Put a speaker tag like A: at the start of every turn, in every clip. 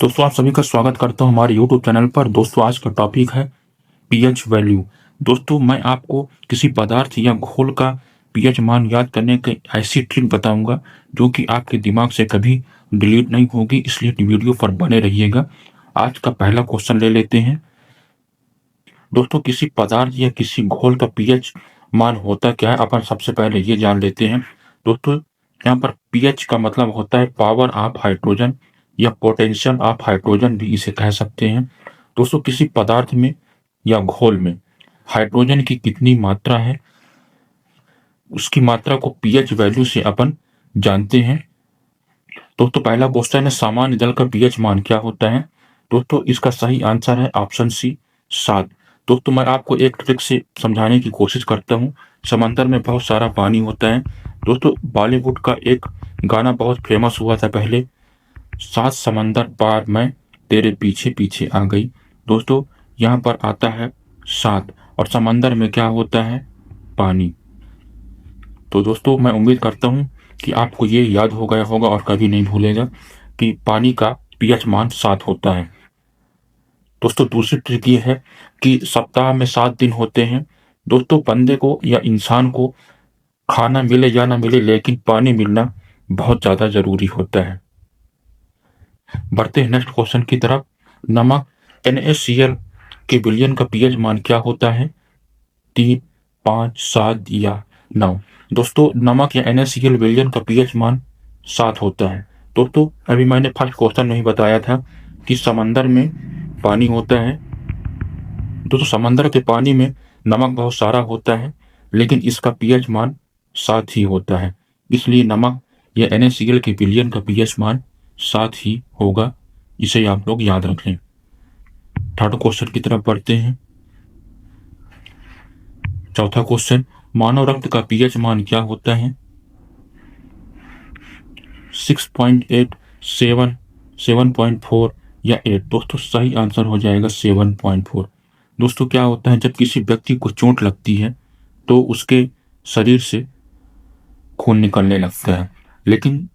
A: दोस्तों आप सभी का स्वागत करता हूं हमारे YouTube चैनल पर। दोस्तों आज का टॉपिक है पीएच वैल्यू। दोस्तों मैं आपको किसी पदार्थ या घोल का पीएच मान याद करने की ऐसी ट्रिक बताऊंगा जो कि आपके दिमाग से कभी डिलीट नहीं होगी, इसलिए वीडियो पर बने रहिएगा। आज का पहला क्वेश्चन ले लेते हैं। दोस्तों किसी पदार्थ या किसी घोल का पीएच मान होता क्या है, अपन सबसे पहले ये जान लेते हैं। दोस्तों यहाँ पर पीएच का मतलब होता है पावर ऑफ हाइड्रोजन या पोटेंशियल ऑफ हाइड्रोजन भी इसे कह सकते हैं। दोस्तों किसी पदार्थ में या घोल में हाइड्रोजन की कितनी मात्रा है, उसकी मात्रा को पीएच वैल्यू से अपन जानते हैं। दोस्तों पहला क्वेश्चन है सामान्य जल का पीएच मान क्या होता है। दोस्तों इसका सही आंसर है ऑप्शन सी 7। दोस्तों मैं आपको एक ट्रिक से समझाने की कोशिश करता हूँ। समंदर में बहुत सारा पानी होता है। दोस्तों बॉलीवुड का एक गाना बहुत फेमस हुआ था पहले, 7 समंदर पार मैं तेरे पीछे पीछे आ गई। दोस्तों यहाँ पर आता है 7 और समंदर में क्या होता है, पानी। तो दोस्तों मैं उम्मीद करता हूँ कि आपको ये याद हो गया होगा और कभी नहीं भूलेगा कि पानी का पीएच मान 7 होता है। दोस्तों दूसरी ट्रिक ये है कि सप्ताह में 7 दिन होते हैं। दोस्तों बंदे को या इंसान को खाना मिले या ना मिले, लेकिन पानी मिलना बहुत ज़्यादा ज़रूरी होता है। बढ़ते हैं नेक्स्ट क्वेश्चन की तरफ। नमक NaCl के विलयन का पीएच मान क्या होता है, 3, 5, 7 या 9। दोस्तों नमक या NaCl विलयन का पीएच मान 7 होता है। दोस्तों अभी मैंने फर्स्ट क्वेश्चन में ही बताया था कि समंदर में पानी होता है। दोस्तों समंदर के पानी में नमक बहुत सारा होता है, लेकिन इसका पीएच मान 7 ही होता है। इसलिए नमक या NaCl के विलयन का पीएच मान 7 ही होगा। इसे आप लोग याद रख लें। थर्ड क्वेश्चन की तरफ बढ़ते हैं। चौथा क्वेश्चन, मानव रक्त का पीएच मान क्या होता है, 6.8, 7, 7.4 या 8। दोस्तों सही आंसर हो जाएगा 7.4। दोस्तों क्या होता है, जब किसी व्यक्ति को चोट लगती है तो उसके शरीर से खून निकलने लगता है, लेकिन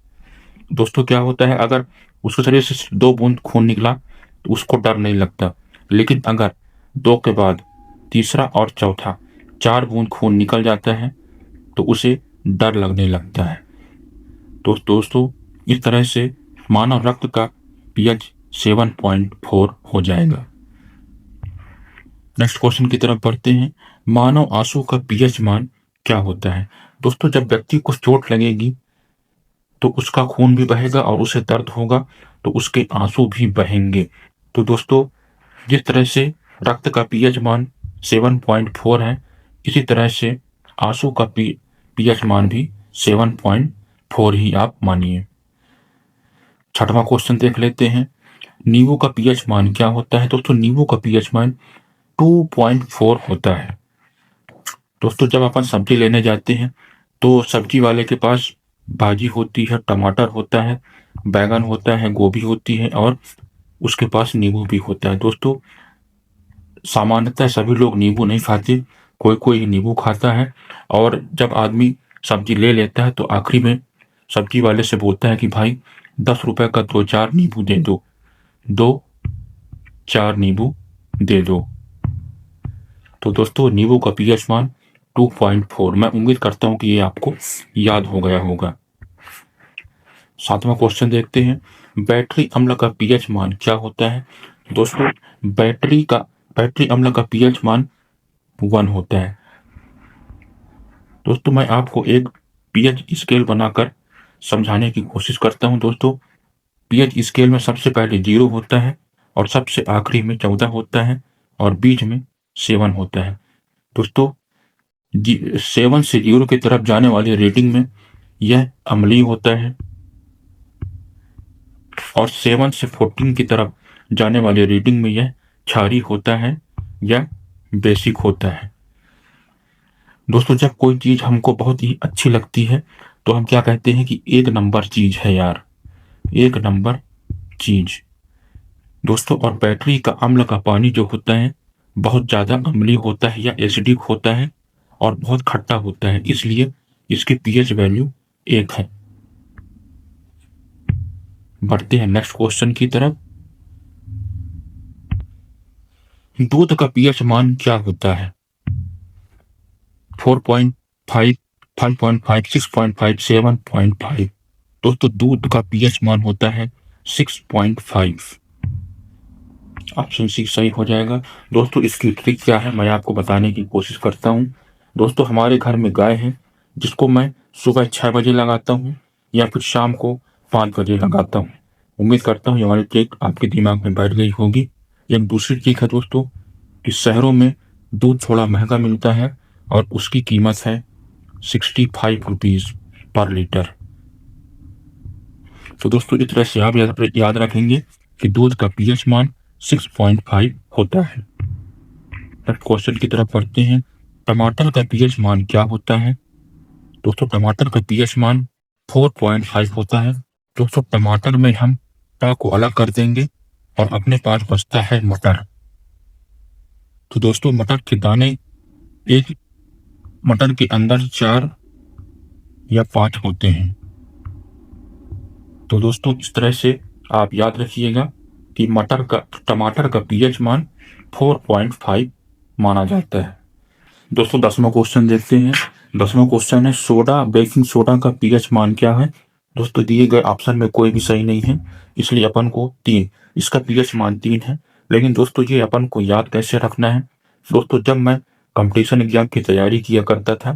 A: दोस्तों क्या होता है, अगर उसके शरीर से 2 बूंद खून निकला तो उसको डर नहीं लगता, लेकिन अगर 2 के बाद तीसरा और चौथा 4 बूंद खून निकल जाता है तो उसे डर लगने लगता है। तो दोस्तों इस तरह से मानव रक्त का पीएच 7.4 हो जाएगा। नेक्स्ट क्वेश्चन की तरफ बढ़ते हैं। मानव आंसू का पीएच मान क्या होता है। दोस्तों जब व्यक्ति को चोट लगेगी तो उसका खून भी बहेगा और उसे दर्द होगा तो उसके आंसू भी बहेंगे। तो दोस्तों जिस तरह से रक्त का पीएच मान 7.4 है, इसी तरह से आंसू का पीएच मान भी 7.4 ही आप मानिए। छठवां क्वेश्चन देख लेते हैं। नींबू का पीएच मान क्या होता है। दोस्तों नींबू का पीएच मान 2.4 होता है। दोस्तों जब अपन सब्जी लेने जाते हैं तो सब्जी वाले के पास भाजी होती है, टमाटर होता है, बैगन होता है, गोभी होती है और उसके पास नींबू भी होता है। दोस्तों सामान्यतः सभी लोग नींबू नहीं खाते, कोई कोई नींबू खाता है। और जब आदमी सब्जी ले लेता है तो आखिरी में सब्जी वाले से बोलता है कि भाई 10 रुपए का 2-4 नींबू दे दो, 2-4 नींबू दे दो। तो दोस्तों नींबू का पीएच मान 2.4। मैं उम्मीद करता हूं कि ये आपको याद हो गया होगा। सातवां क्वेश्चन देखते हैं। बैटरी अम्ल का पीएच मान क्या होता है। दोस्तों बैटरी अम्ल का पीएच मान 1 होता है। दोस्तों मैं आपको एक पीएच स्केल बनाकर समझाने की कोशिश करता हूं। दोस्तों पीएच स्केल में सबसे पहले 0 होता है और सबसे आखिरी में 14 होता है और बीच में 7 होता है। दोस्तों 7 से 0 की तरफ जाने वाली रीडिंग में यह अम्लीय होता है और 7 से 14 की तरफ जाने वाली रीडिंग में यह क्षारीय होता है या बेसिक होता है। दोस्तों जब कोई चीज हमको बहुत ही अच्छी लगती है तो हम क्या कहते हैं कि 1 नंबर चीज है यार, 1 नंबर चीज। दोस्तों और बैटरी का अम्ल का पानी जो होता है बहुत ज्यादा अम्लीय होता है या एसिडिक होता है और बहुत खट्टा होता है, इसलिए इसकी पीएच वैल्यू 1 है। बढ़ते हैं नेक्स्ट क्वेश्चन की तरफ। दूध का पीएच मान क्या होता है? 4.5, 5.5, 6.5, 7.5। दोस्तों दूध का पीएच मान होता है 6.5। ऑप्शन सी सही हो जाएगा। दोस्तों इसकी ट्रिक क्या है मैं आपको बताने की कोशिश करता हूँ। दोस्तों हमारे घर में गाय है जिसको मैं सुबह 6 बजे लगाता हूँ या फिर शाम को 5 बजे लगाता हूँ। उम्मीद करता हूँ ये हमारी ट्रिक आपके दिमाग में बैठ गई होगी। एक दूसरी ट्रिक है दोस्तों कि शहरों में दूध थोड़ा महंगा मिलता है और उसकी कीमत है 65 रुपीज़ पर लीटर। तो दोस्तों इस तरह से आप याद रखेंगे कि दूध का पीएच मान 6.5 होता है। नेक्स्ट क्वेश्चन की तरफ बढ़ते हैं। टमाटर का पीएच मान क्या होता है? दोस्तों टमाटर का पीएच मान 4.5 होता है। दोस्तों टमाटर में हम टा को अलग कर देंगे और अपने पास बचता है मटर। तो दोस्तों मटर के दाने एक मटर के अंदर 4 या 5 होते हैं। तो दोस्तों इस तरह से आप याद रखिएगा कि टमाटर का पीएच मान 4.5 माना जाता है। दोस्तों 10वां क्वेश्चन देखते हैं। 10वां क्वेश्चन है सोडा बेकिंग सोडा का पीएच मान क्या है? दोस्तों दिए गए ऑप्शन में कोई भी सही नहीं है इसलिए अपन को 3, इसका पीएच मान 3 है। लेकिन दोस्तों ये अपन को याद कैसे रखना है? दोस्तों जब मैं कंपटीशन एग्जाम की तैयारी किया करता था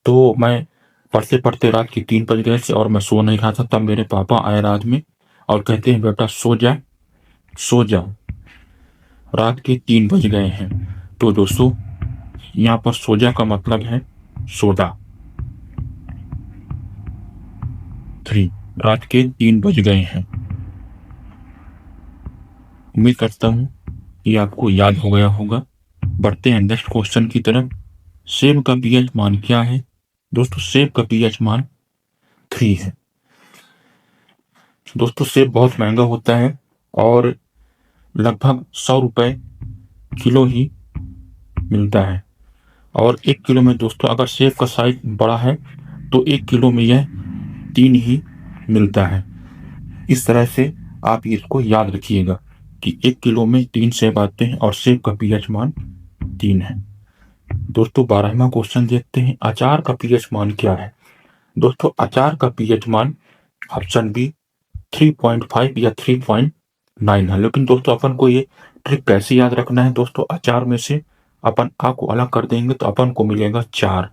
A: तो मैं पढ़ते पढ़ते रात के 3 बज गए थे और मैं सो नहीं रहा था। तब मेरे पापा आए रात में और कहते हैं बेटा सो जा सो जा, रात के 3 बज गए हैं। तो दोस्तों यहाँ पर सोजा का मतलब है सोडा। 3, रात के 3 बज गए हैं। उम्मीद करता हूँ कि आपको याद हो गया होगा। बढ़ते हैं नेक्स्ट क्वेश्चन की तरफ। सेब का पीएच मान क्या है? दोस्तों सेब का पीएच मान 3 है। दोस्तों सेब बहुत महंगा होता है और लगभग 100 रुपए किलो ही मिलता है। और 1 किलो में दोस्तों अगर सेब का साइज बड़ा है तो 1 किलो में यह 3 ही मिलता है। इस तरह से आप इसको याद रखिएगा कि 1 किलो में 3 सेब आते हैं और सेब का पीएच मान 3 है। दोस्तों 12वां क्वेश्चन देखते हैं। अचार का पीएच मान क्या है? दोस्तों अचार का पीएच मान ऑप्शन बी 3.5 या 3.9 है। लेकिन दोस्तों अपन को ये ट्रिक कैसे याद रखना है? दोस्तों अचार में से अपन आ को अलग कर देंगे तो अपन को मिलेगा 4।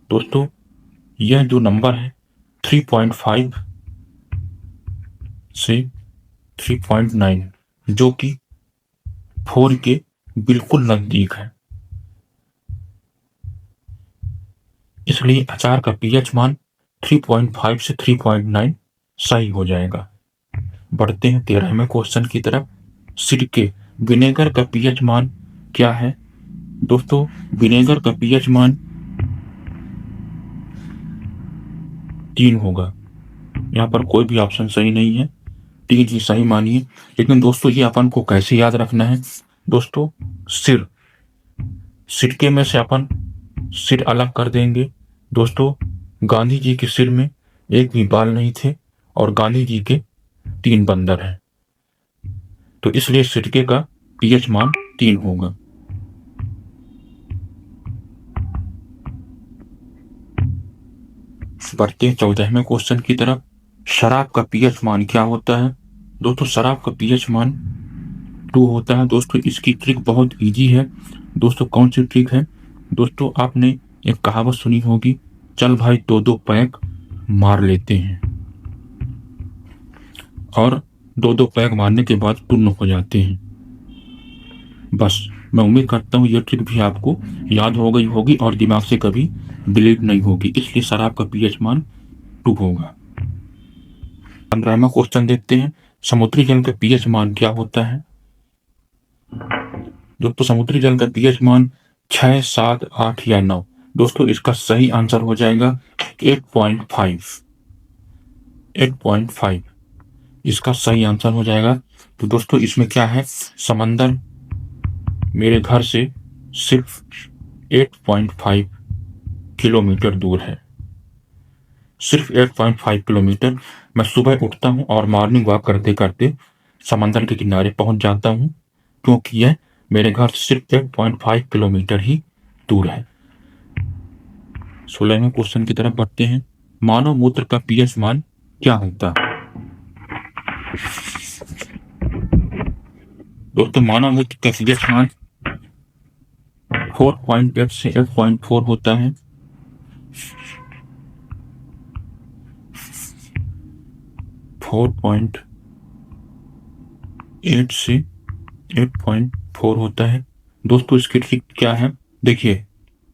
A: दोस्तों यह जो नंबर है 3.5 से 3.9 जो कि 4 के बिल्कुल नजदीक है, इसलिए अचार का पीएच मान 3.5 से 3.9 सही हो जाएगा। बढ़ते हैं 13वें क्वेश्चन की तरफ। सिरके विनेगर का पीएच मान क्या है? दोस्तों विनेगर का पीएच मान 3 होगा। यहाँ पर कोई भी ऑप्शन सही नहीं है, 3 ही सही मानिए। लेकिन दोस्तों ये अपन को कैसे याद रखना है? दोस्तों सिरके में से अपन सिर अलग कर देंगे। दोस्तों गांधी जी के सिर में एक भी बाल नहीं थे और गांधी जी के 3 बंदर हैं, तो इसलिए सिरके का पीएच मान 3 होगा। बढ़ते हैं 14वें क्वेश्चन की तरफ। शराब का पीएच मान क्या होता है? दोस्तों शराब का पीएच मान 2 होता है। दोस्तों इसकी ट्रिक बहुत इजी है। दोस्तों कौन सी ट्रिक है? दोस्तों आपने एक कहावत सुनी होगी, चल भाई 2-2 पैक मार लेते हैं, और 2-2 पैक मारने के बाद टुन्न हो जाते हैं। बस मैं उम्मीद करता हूँ ये ट्रिक भी आपको याद हो गई होगी और दिमाग से कभी डिलीट नहीं होगी, इसलिए शराब का पीएच मान 2 होगा। 15वां क्वेश्चन देखते हैं। समुद्री जल का पीएच मान क्या होता है? दोस्तों समुद्री जल का पीएच मान 6, 7, 8 या 9। दोस्तों इसका सही आंसर हो जाएगा 8.5। 8.5 इसका सही आंसर हो जाएगा। तो दोस्तों इसमें क्या है, समंदर मेरे घर से सिर्फ 8.5 किलोमीटर दूर है। सिर्फ 8.5 किलोमीटर। मैं सुबह उठता हूँ और मॉर्निंग वॉक करते करते समंदर के किनारे पहुंच जाता हूं, क्योंकि यह मेरे घर से सिर्फ 8.5 किलोमीटर ही दूर है। 16वें क्वेश्चन की तरफ बढ़ते हैं। मानव मूत्र का पीएच मान क्या होता है? दोस्तों, मानव मूत्र का पीएच मान 4.8 से 8.4 होता है। .8 से 8.4 होता है। दोस्तों, इसकी ट्रिक क्या है? देखिए,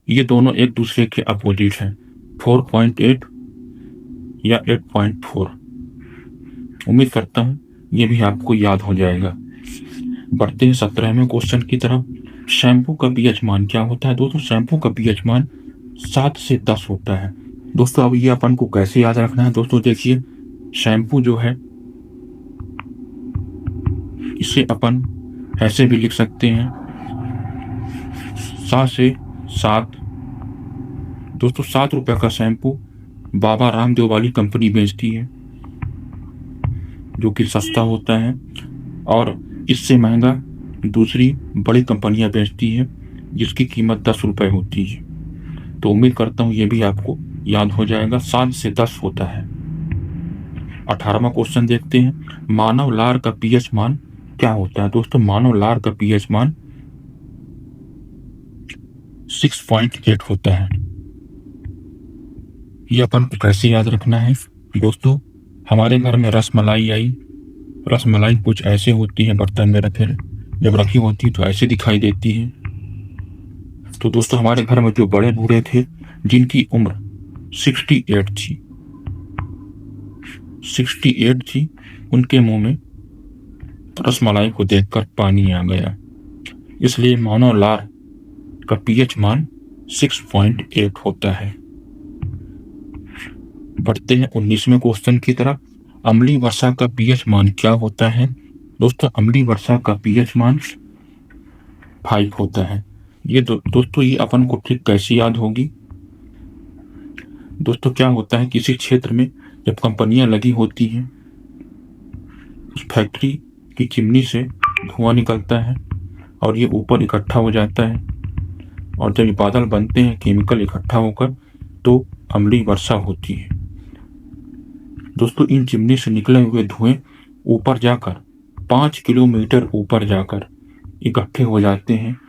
A: ये दोनों एक दूसरे के अपोजिट हैं, 4.8 या 8.4। उम्मीद करता हूं ये भी आपको याद हो जाएगा। बढ़ते हैं 17वें क्वेश्चन की तरफ। शैम्पू का पीएच मान क्या होता है? दोस्तों, शैम्पू का पीएच मान 7 से 10 होता है। दोस्तों, अब ये अपन को कैसे याद रखना है? दोस्तों देखिए, शैम्पू जो है इसे अपन ऐसे भी लिख सकते हैं, 7 से 7। दोस्तों, 7 रुपये का शैम्पू बाबा रामदेव वाली कंपनी बेचती है, जो कि सस्ता होता है, और इससे महंगा दूसरी बड़ी कंपनियां बेचती है, जिसकी कीमत 10 रुपये होती है। तो उम्मीद करता हूँ ये भी आपको याद हो जाएगा, 7 से 10 होता है। 18वां क्वेश्चन देखते हैं। मानव लार का पीएच मान क्या होता है? दोस्तों, मानव लार का पीएच मान 6.8 होता है। ये अपन को कैसे याद रखना है? दोस्तों, हमारे घर में रसमलाई कुछ ऐसे होती है, बर्तन में रखे, जब रखी होती है तो ऐसे दिखाई देती है। तो दोस्तों, हमारे घर में जो बड़े बूढ़े थे, जिनकी उम्र 68 थी, उनके मुंह में रसमलाई को देखकर पानी आ गया। इसलिए मानव लार का पीएच मान 6.8 होता है। बढ़ते हैं 19वें क्वेश्चन की तरफ। अम्लीय वर्षा का पीएच मान क्या होता है? दोस्तों, अम्लीय वर्षा का पीएच मान 5 होता है। ये दोस्तों, ये अपन को ट्रिक कैसे याद होगी? दोस्तों, क्या होता है, किसी क्षेत्र में जब कंपनियां लगी होती हैं, उस फैक्ट्री की चिमनी से धुआं निकलता है और ये ऊपर इकट्ठा हो जाता है, और जब ये बादल बनते हैं केमिकल इकट्ठा होकर, तो अम्लीय वर्षा होती है। दोस्तों, इन चिमनी से निकले हुए धुएं ऊपर जाकर 5 किलोमीटर ऊपर जाकर इकट्ठे हो जाते हैं,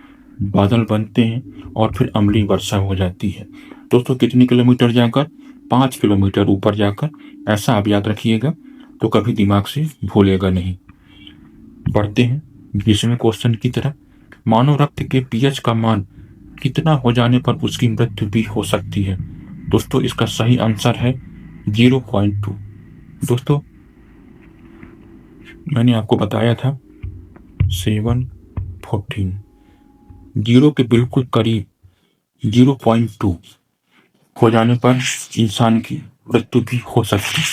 A: बादल बनते हैं, और फिर अम्लीय वर्षा हो जाती है। दोस्तों, कितने किलोमीटर जाकर? 5 किलोमीटर ऊपर जाकर। ऐसा आप याद रखिएगा, तो कभी दिमाग से भूलेगा नहीं। बढ़ते हैं 20वें क्वेश्चन की तरफ। मानव रक्त के पीएच का मान कितना हो जाने पर उसकी मृत्यु भी हो सकती है? दोस्तों, इसका सही आंसर है 0.2। दोस्तों, मैंने आपको बताया था 714, 0 के बिल्कुल करीब 0.2 हो जाने पर इंसान की मृत्यु भी हो सकती है।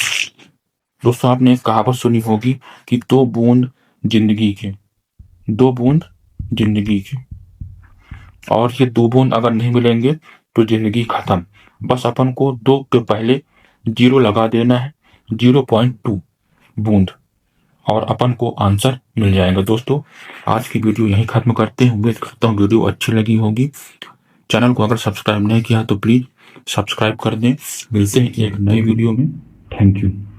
A: दोस्तों, आपने एक कहावत सुनी होगी कि 2 बूंद जिंदगी के, 2 बूंद जिंदगी के, और ये 2 बूंद अगर नहीं मिलेंगे तो जिंदगी खत्म। बस अपन को 2 के पहले 0 लगा देना है, 0.2 बूंद, और अपन को आंसर मिल जाएगा। दोस्तों, आज की वीडियो यहीं खत्म करते हैं। उम्मीद करता हूँ वीडियो अच्छी लगी होगी। चैनल को अगर सब्सक्राइब नहीं किया तो प्लीज सब्सक्राइब कर दें। मिलते हैं एक नई वीडियो में। Thank you.